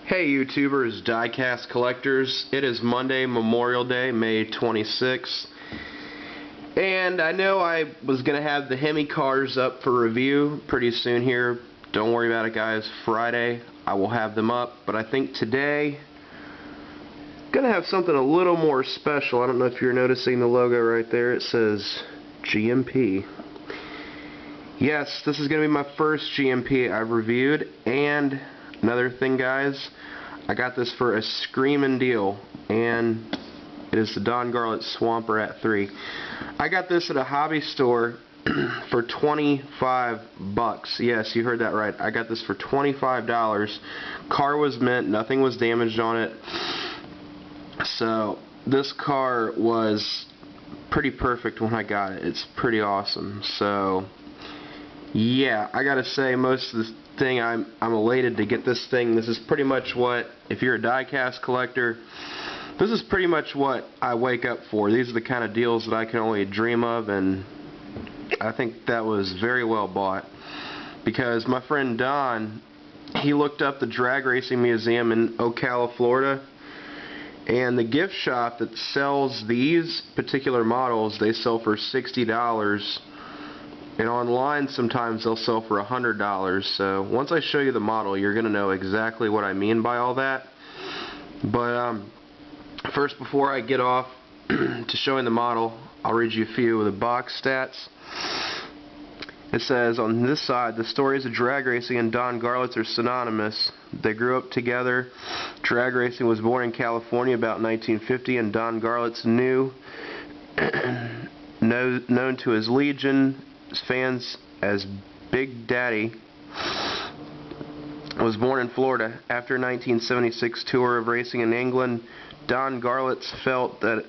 Hey YouTubers, diecast collectors, it is Monday, Memorial Day, May 26th, and I know I was going to have the Hemi cars up for review pretty soon here. Don't worry about it guys, Friday I will have them up, but I think today I'm going to have something a little more special. I don't know if you're noticing the logo right there, it says GMP. Yes, this is going to be my first GMP I've reviewed, and another thing guys, I got this for a screaming deal, and it is the Don Garlits Swamp Rat 3. I got this at a hobby store for $25. Yes, you heard that right. I got this for $25. Car was mint, nothing was damaged on it. So this car was pretty perfect when I got it. It's pretty awesome. So yeah, I gotta say, most of the thing, I'm elated to get this thing. This is pretty much what, if you're a diecast collector, this is pretty much what I wake up for. These are the kind of deals that I can only dream of, and I think that was very well bought. Because my friend Don, he looked up the drag racing museum in Ocala, Florida, and the gift shop that sells these particular models, they sell for $60. And online sometimes they'll sell for $100. So once I show you the model, you're going to know exactly what I mean by all that. But first, before I get off to showing the model, I'll read you a few of the box stats. It says on this side, the stories of drag racing and Don Garlits are synonymous. They grew up together. Drag racing was born in California about 1950, and Don Garlits, known to his legion fans as Big Daddy, was born in Florida. After a 1976 tour of racing in England, Don Garlits felt that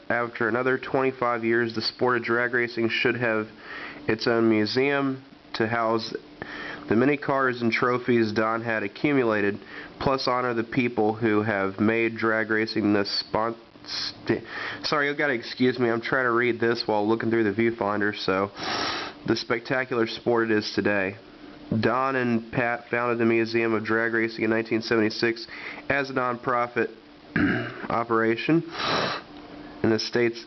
after another 25 years the sport of drag racing should have its own museum to house the many cars and trophies Don had accumulated, plus honor the people who have made drag racing the sorry, you gotta excuse me, I'm trying to read this while looking through the viewfinder. So, the spectacular sport it is today. Don and Pat founded the Museum of Drag Racing in 1976 as a non-profit operation in the states.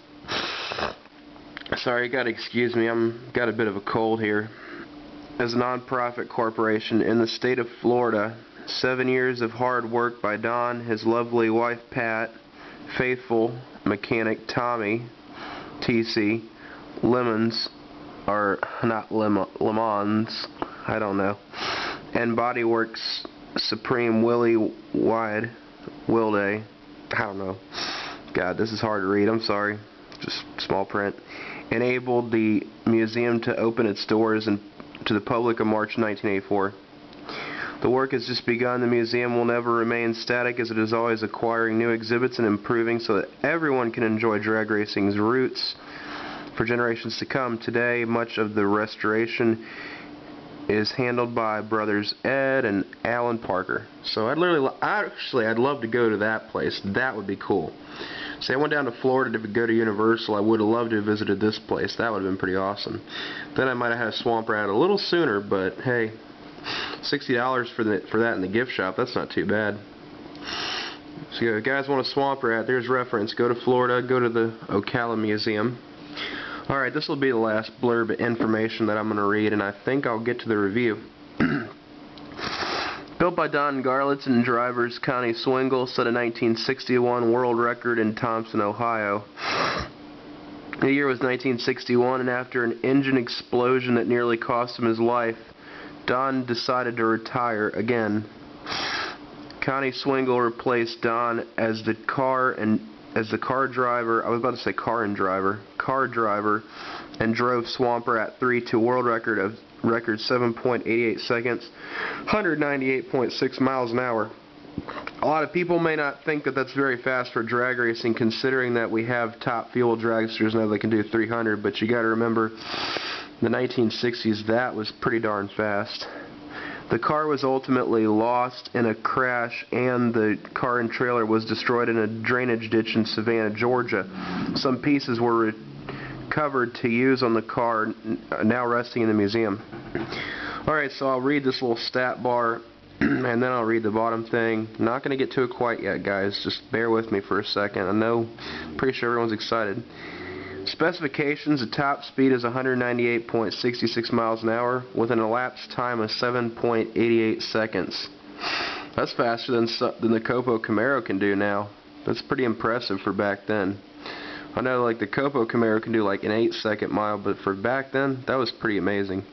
Sorry, you gotta excuse me, I'm got a bit of a cold here. As a non-profit corporation in the state of Florida. 7 years of hard work by Don, his lovely wife Pat, faithful mechanic Tommy, TC, Lemons, or not Lemons, I don't know, and Bodyworks Supreme Willie Wilde, I don't know, God, this is hard to read, I'm sorry, just small print, enabled the museum to open its doors to the public in March 1984. The work has just begun. The museum will never remain static, as it is always acquiring new exhibits and improving so that everyone can enjoy drag racing's roots for generations to come. Today, much of the restoration is handled by brothers Ed and Alan Parker. So I'd love to go to that place. That would be cool. See, I went down to Florida to go to Universal. I would have loved to have visited this place. That would have been pretty awesome. Then I might have had a Swamp Rat a little sooner, but hey, $60 for that in the gift shop, that's not too bad. So if you guys want a Swamp Rat, there's reference. Go to Florida, go to the Ocala Museum. Alright, this will be the last blurb of information that I'm going to read, and I think I'll get to the review. Built by Don Garlits and drivers Connie Swingle, set a 1961 world record in Thompson, Ohio. The year was 1961, and after an engine explosion that nearly cost him his life, Don decided to retire again. Connie Swingle replaced Don as the car driver. I was about to say car driver, and drove Swamp Rat 3 to a world record 7.88 seconds, 198.6 miles an hour. A lot of people may not think that that's very fast for drag racing, considering that we have top fuel dragsters now that can do 300, but you got to remember, in the 1960s, that was pretty darn fast. The car was ultimately lost in a crash, and the car and trailer was destroyed in a drainage ditch in Savannah, Georgia. Some pieces were recovered to use on the car, now resting in the museum. Alright, so I'll read this little stat bar and then I'll read the bottom thing. Not going to get to it quite yet, guys. Just bear with me for a second. I know, pretty sure everyone's excited. Specifications: the top speed is 198.66 miles an hour with an elapsed time of 7.88 seconds. That's faster than the Copo Camaro can do now. That's pretty impressive for back then. I know like the Copo Camaro can do like an 8-second mile, but for back then, that was pretty amazing.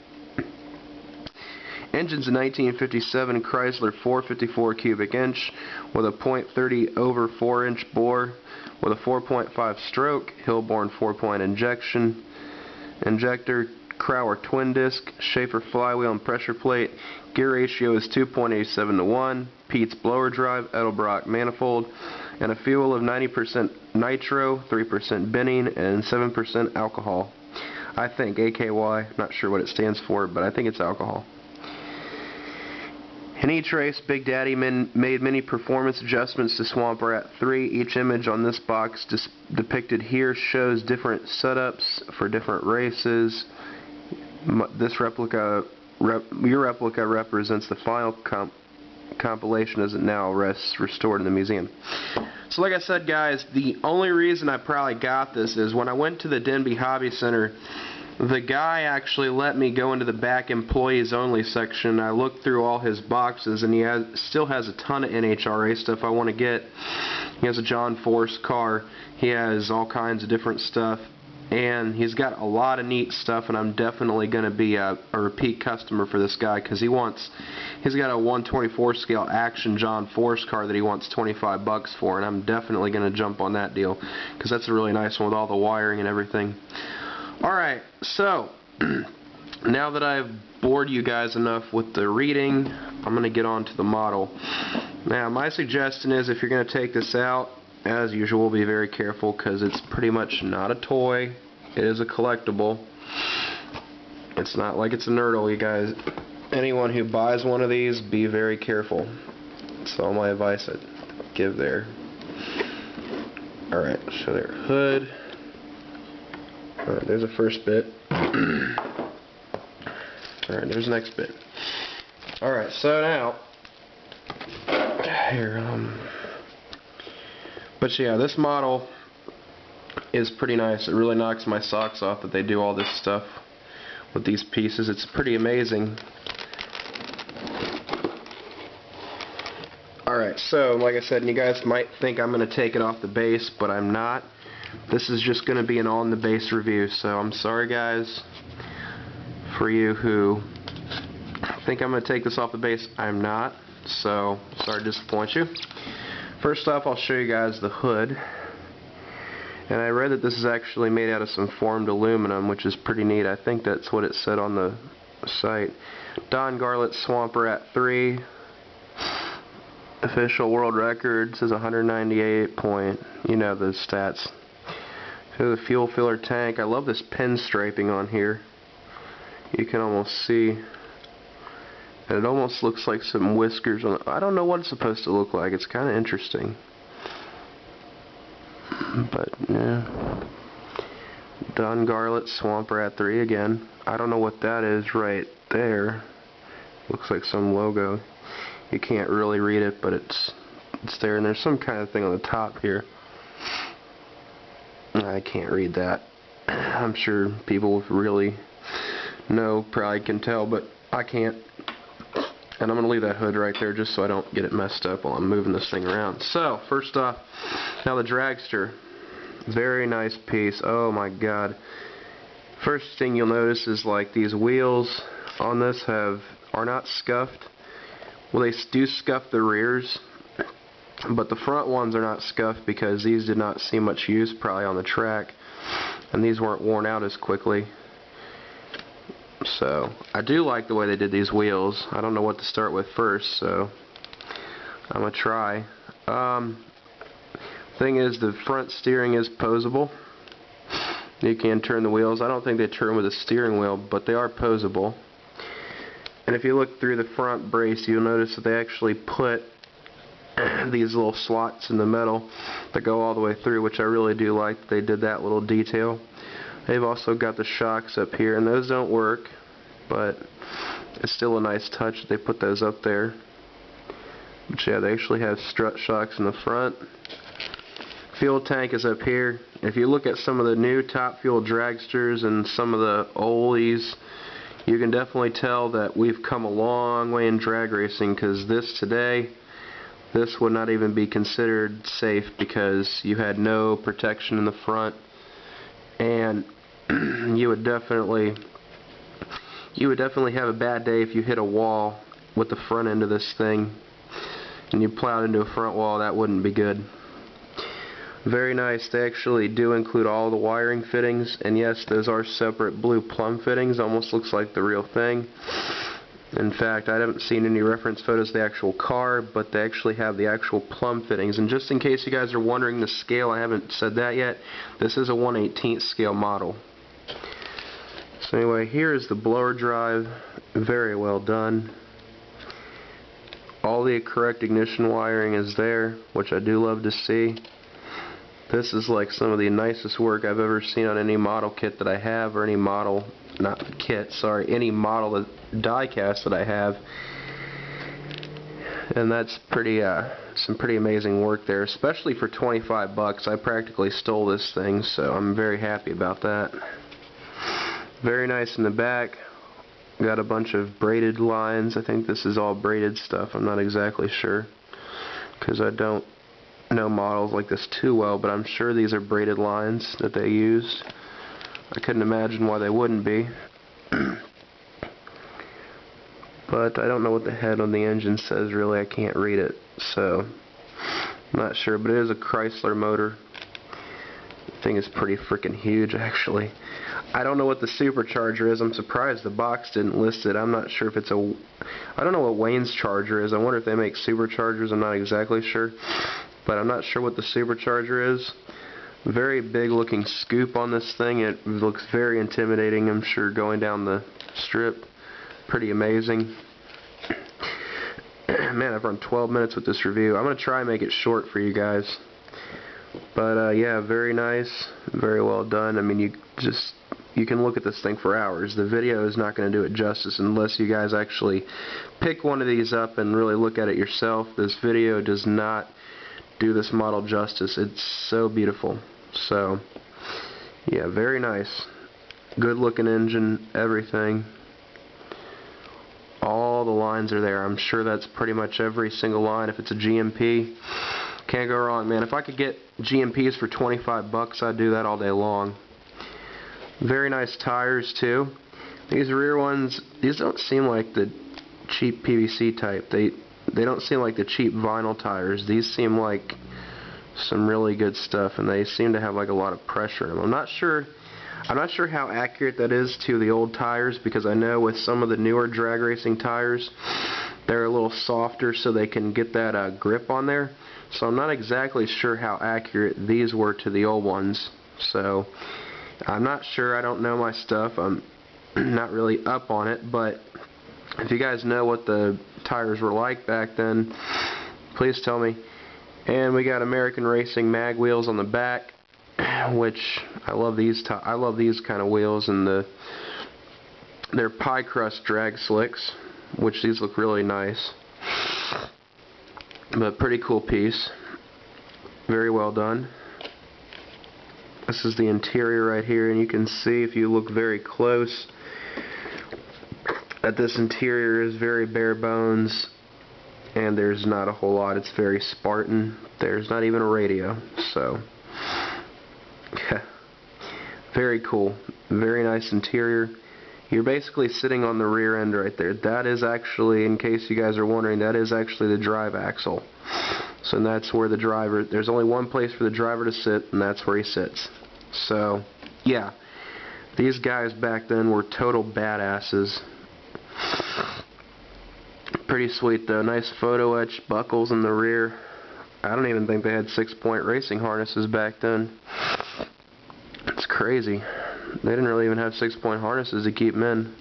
Engine's a 1957 Chrysler 454 cubic inch with a .30 over 4 inch bore with a 4.5 stroke, Hillborn 4-point injector, Crowler twin disc, Schaefer flywheel and pressure plate. Gear ratio is 2.87 to 1. Pete's blower drive, Edelbrock manifold, and a fuel of 90% nitro, 3% benzene, and 7% alcohol. I think AKY, not sure what it stands for, but I think it's alcohol. In each race, Big Daddy made many performance adjustments to Swamp Rat 3. Each image on this box depicted here shows different setups for different races. This replica, your replica represents the final compilation as it now rests restored in the museum. So like I said, guys, the only reason I probably got this is when I went to the Denby Hobby Center, the guy actually let me go into the back employees only section. I looked through all his boxes, and he still has a ton of NHRA stuff I want to get. He has a John Force car. He has all kinds of different stuff, and he's got a lot of neat stuff, and I'm definitely going to be a repeat customer for this guy because he's got a 1/24 scale action John Force car that he wants $25 for, and I'm definitely going to jump on that deal because that's a really nice one with all the wiring and everything. Alright, so now that I've bored you guys enough with the reading, I'm going to get on to the model. Now, my suggestion is if you're going to take this out, as usual, be very careful because it's pretty much not a toy. It is a collectible. It's not like it's a nerdle, you guys. Anyone who buys one of these, be very careful. That's all my advice I'd give there. Alright, so their hood. Alright, there's the first bit. Alright, there's the next bit. Alright, so now here, but yeah, this model is pretty nice. It really knocks my socks off that they do all this stuff with these pieces. It's pretty amazing. Alright, so like I said, and you guys might think I'm going to take it off the base, but I'm not. This is just going to be an on the base review, so I'm sorry guys for you who think I'm going to take this off the base. I'm not, so sorry to disappoint you. First off, I'll show you guys the hood, and I read that this is actually made out of some formed aluminum, which is pretty neat. I think that's what it said on the site. Don Garlits Swamp Rat 3 official world record says 198 point, you know the stats. So the fuel filler tank. I love this pinstriping on here. You can almost see, and it almost looks like some whiskers on it. I don't know what it's supposed to look like. It's kind of interesting. But yeah, Don Garlits Swamp Rat 3 again. I don't know what that is right there. Looks like some logo. You can't really read it, but it's there, and there's some kind of thing on the top here. I can't read that. I'm sure people who really know probably can tell, but I can't. And I'm going to leave that hood right there just so I don't get it messed up while I'm moving this thing around. So, first off, now the dragster. Very nice piece. Oh my god. First thing you'll notice is like these wheels on this are not scuffed. Well, they do scuff the rears, but the front ones are not scuffed because these did not see much use probably on the track, and these weren't worn out as quickly. So I do like the way they did these wheels. I don't know what to start with first, so I'm gonna try. Thing is, the front steering is posable. You can turn the wheels. I don't think they turn with a steering wheel, but they are posable. And if you look through the front brace, you'll notice that they actually put these little slots in the metal that go all the way through, which I really do like that they did that little detail. They've also got the shocks up here, and those don't work, but it's still a nice touch that they put those up there. But yeah, they actually have strut shocks in the front. Fuel tank is up here. If you look at some of the new top fuel dragsters and some of the oldies, you can definitely tell that we've come a long way in drag racing, because this would not even be considered safe because you had no protection in the front, and you would definitely have a bad day if you hit a wall with the front end of this thing and you plowed into a front wall. That wouldn't be good. Very nice. They actually do include all the wiring fittings, and yes, those are separate blue plum fittings. Almost looks like the real thing. In fact, I haven't seen any reference photos of the actual car, but they actually have the actual plum fittings. And just in case you guys are wondering the scale, I haven't said that yet, this is a 1/18 scale model. So anyway, here is the blower drive. Very well done. All the correct ignition wiring is there, which I do love to see. This is like some of the nicest work I've ever seen on any model kit that I have, or any model, not kit, sorry, any model that diecast that I have. And that's some pretty amazing work there, especially for 25 bucks. I practically stole this thing, so I'm very happy about that. Very nice in the back. Got a bunch of braided lines. I think this is all braided stuff. I'm not exactly sure, because I don't know models like this too well, but I'm sure these are braided lines that they used. I couldn't imagine why they wouldn't be. But I don't know what the head on the engine says, really. I can't read it, so I'm not sure, but it is a Chrysler motor. The thing is pretty freaking huge, actually. I don't know what the supercharger is. I'm surprised the box didn't list it. I'm not sure if it's a... I don't know what Wayne's charger is. I wonder if they make superchargers. I'm not exactly sure. But I'm not sure what the supercharger is. Very big looking scoop on this thing. It looks very intimidating, I'm sure, going down the strip. Pretty amazing. Man, I've run 12 minutes with this review. I'm going to try and make it short for you guys. But yeah, very nice. Very well done. I mean, you can look at this thing for hours. The video is not going to do it justice unless you guys actually pick one of these up and really look at it yourself. This video does not do this model justice. It's so beautiful. So yeah, very nice. Good looking engine, everything. All the lines are there. I'm sure that's pretty much every single line. If it's a GMP, can't go wrong, man. If I could get GMPs for 25 bucks, I'd do that all day long. Very nice tires too. These rear ones, these don't seem like the cheap PVC type. They don't seem like the cheap vinyl tires. These seem like some really good stuff, and they seem to have like a lot of pressure in them. I'm not sure how accurate that is to the old tires, because I know with some of the newer drag racing tires, they're a little softer so they can get that grip on there. So I'm not exactly sure how accurate these were to the old ones. So I'm not sure. I don't know my stuff. I'm not really up on it, but if you guys know what the tires were like back then, please tell me. And we got American Racing mag wheels on the back, which I love these. I love these kind of wheels, and they're pie crust drag slicks, which these look really nice. But pretty cool piece. Very well done. This is the interior right here, and you can see if you look very close that this interior is very bare bones, and there's not a whole lot. It's very Spartan. There's not even a radio. So yeah, very cool. Very nice interior. You're basically sitting on the rear end right there. That is actually, in case you guys are wondering, that is actually the drive axle. So that's where the driver, there's only one place for the driver to sit, and that's where he sits. So yeah, these guys back then were total badasses. Pretty sweet though. Nice photo etch buckles in the rear. I don't even think they had 6-point racing harnesses back then. It's crazy. They didn't really even have 6-point harnesses to keep them in.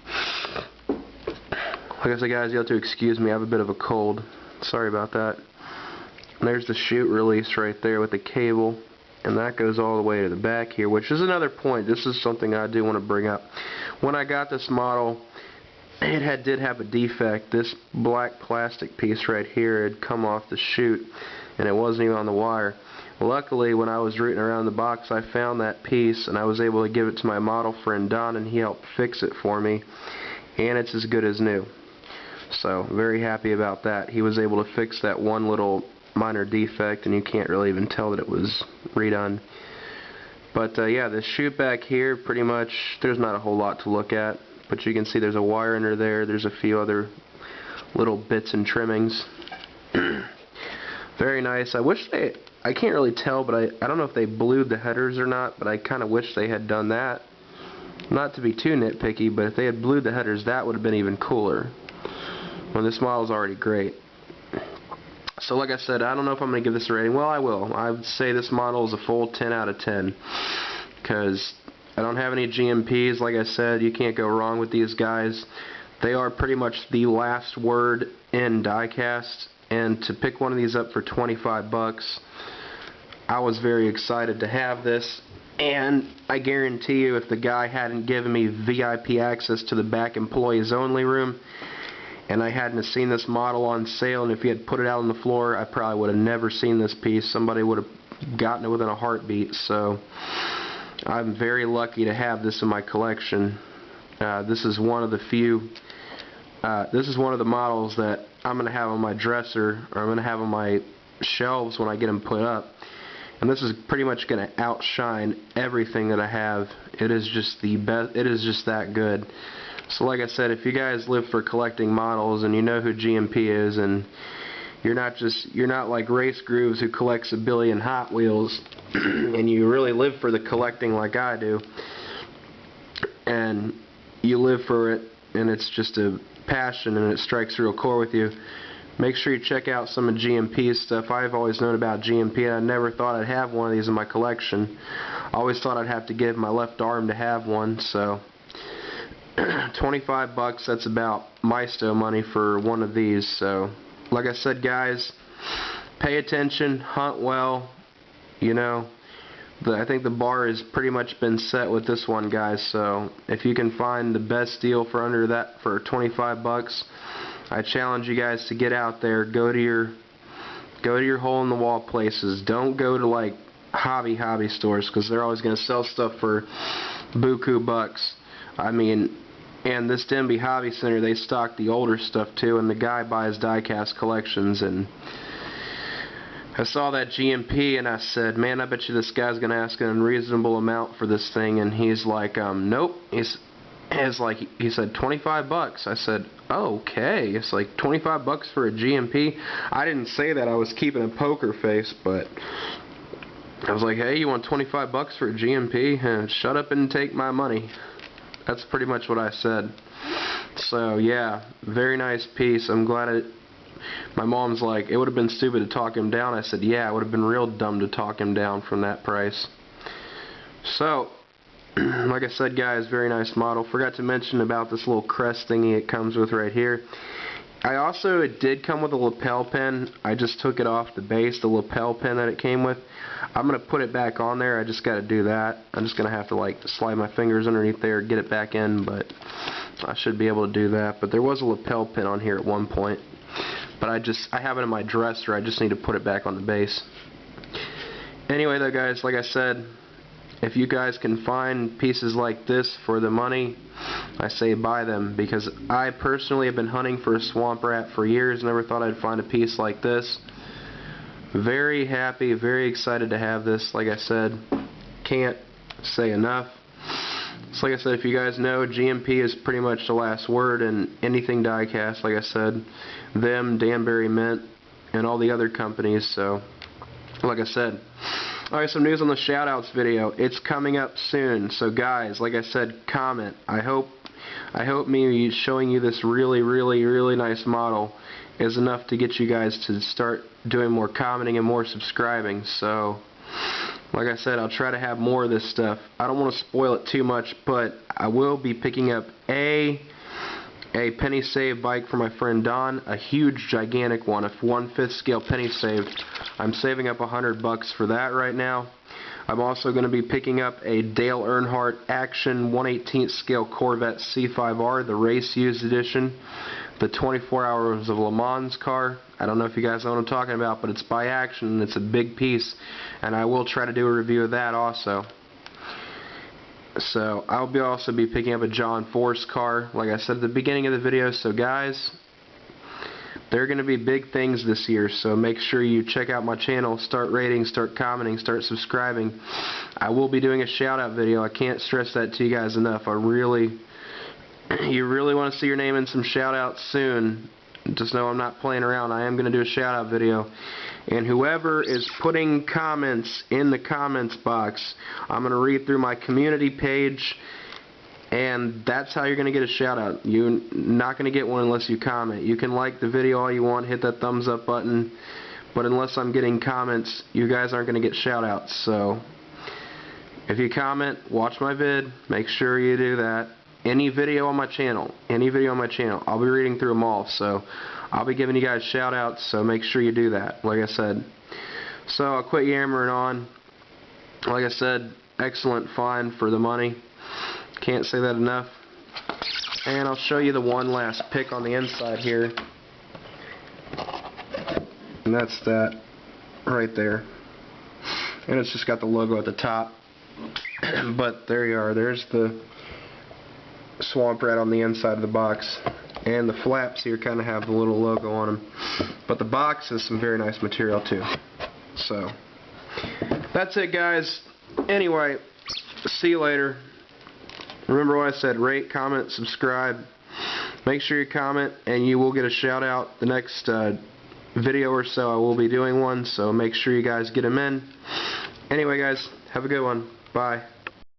Like I said, guys, you have to excuse me. I have a bit of a cold. Sorry about that. And there's the chute release right there with the cable. And that goes all the way to the back here, which is another point. This is something I do want to bring up. When I got this model, it did have a defect. This black plastic piece right here had come off the chute, and it wasn't even on the wire. Luckily, when I was rooting around the box, I found that piece, and I was able to give it to my model friend Don, and he helped fix it for me, and it's as good as new. So, very happy about that. He was able to fix that one little minor defect, and you can't really even tell that it was redone. But yeah, the chute back here, pretty much, there's not a whole lot to look at, but you can see there's a wire under there. There's a few other little bits and trimmings. Very nice. I can't really tell, but I don't know if they blued the headers or not, but I kind of wish they had done that. Not to be too nitpicky, but if they had blued the headers, that would have been even cooler. Well, this model's already great. So like I said, I don't know if I'm going to give this a rating. Well, I will. I would say this model is a full 10 out of 10. Because I don't have any GMPs. Like I said, you can't go wrong with these guys. They are pretty much the last word in diecast. And to pick one of these up for 25 bucks, I was very excited to have this. And I guarantee you, if the guy hadn't given me VIP access to the back employees only room, and I hadn't seen this model on sale, and if he had put it out on the floor, I probably would have never seen this piece. Somebody would have gotten it within a heartbeat. So I'm very lucky to have this in my collection. This is one of the few. This is one of the models that I'm going to have on my dresser, or I'm going to have on my shelves when I get them put up. And this is pretty much going to outshine everything that I have. It is just the best. It is just that good. So like I said, if you guys live for collecting models and you know who GMP is, and you're not like Race Grooves who collects a billion Hot Wheels, and you really live for the collecting like I do, and you live for it, and it's just a passion and it strikes real core with you, make sure you check out some of GMP's stuff. I've always known about GMP, and I never thought I'd have one of these in my collection. I always thought I'd have to give my left arm to have one. So 25 bucks, that's about Maisto money for one of these. So like I said, guys, pay attention, hunt well. You know, I think the bar has pretty much been set with this one, guys. So if you can find the best deal for under that for 25 bucks, I challenge you guys to get out there, go to your hole in the wall places. Don't go to like hobby stores, because they're always going to sell stuff for buku bucks. I mean, and this Denby Hobby Center, they stock the older stuff too, and the guy buys diecast collections. And I saw that GMP and I said, man, I bet you this guy's going to ask an unreasonable amount for this thing. And he's like, nope. He said 25 bucks. I said, okay. It's like 25 bucks for a GMP. I didn't say that. I was keeping a poker face, but I was like, hey, you want 25 bucks for a GMP? And shut up and take my money. That's pretty much what I said. So yeah, very nice piece. I'm glad my mom's like, it would have been stupid to talk him down. I said, yeah, it would have been real dumb to talk him down from that price. So like I said, guys, very nice model. Forgot to mention about this little crest thingy it comes with right here. It did come with a lapel pin. I just took it off the base, the lapel pin that it came with. I'm going to put it back on there. I just got to do that. I'm just going to have to like slide my fingers underneath there, get it back in, but I should be able to do that. But there was a lapel pin on here at one point. But I have it in my dresser. I just need to put it back on the base. Anyway though, guys, like I said, if you guys can find pieces like this for the money, I say buy them, because I personally have been hunting for a swamp rat for years. Never thought I'd find a piece like this. Very happy, very excited to have this. Like I said, can't say enough. So like I said, if you guys know, GMP is pretty much the last word in anything diecast. Like I said, them, Danbury Mint, and all the other companies. So like I said, alright, some news on the shoutouts video. It's coming up soon. So guys, like I said, comment. I hope me showing you this really nice model is enough to get you guys to start doing more commenting and more subscribing. So like I said, I'll try to have more of this stuff. I don't want to spoil it too much, but I will be picking up a penny save bike for my friend Don, a huge gigantic one, a 1/5 scale penny save. I'm saving up $100 for that right now. I'm also going to be picking up a Dale Earnhardt Action 1/18 scale Corvette C5R, the race used edition, the 24 Hours of Le Mans car. I don't know if you guys know what I'm talking about, but it's by Action and it's a big piece, and I will try to do a review of that also. So I'll also be picking up a John Force car, like I said at the beginning of the video. So guys, there are going to be big things this year, so make sure you check out my channel, start rating, start commenting, start subscribing. I will be doing a shout out video. I can't stress that to you guys enough. You really want to see your name in some shout outs soon. Just know I'm not playing around. I am going to do a shout out video. And whoever is putting comments in the comments box, I'm going to read through my community page, and that's how you're going to get a shout out. You're not going to get one unless you comment. You can like the video all you want, hit that thumbs up button, but unless I'm getting comments, you guys aren't going to get shout outs. So if you comment, watch my vid, make sure you do that. Any video on my channel, I'll be reading through them all, so I'll be giving you guys shout outs, so make sure you do that, like I said. So I'll quit yammering on. Like I said, excellent find for the money. Can't say that enough. And I'll show you the one last pick on the inside here. And that's that right there. And it's just got the logo at the top. But there you are. There's the Swamp Rat on the inside of the box. And the flaps here kind of have the little logo on them. But the box is some very nice material too. So that's it, guys. Anyway, see you later. Remember what I said, rate, comment, subscribe. Make sure you comment and you will get a shout out. The next video or so I will be doing one, so make sure you guys get them in. Anyway guys, have a good one. Bye.